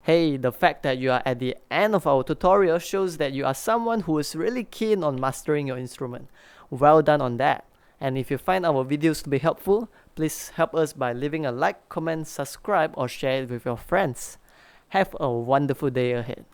Hey, the fact that you are at the end of our tutorial shows that you are someone who is really keen on mastering your instrument. Well done on that. And if you find our videos to be helpful, please help us by leaving a like, comment, subscribe, or share it with your friends. Have a wonderful day ahead.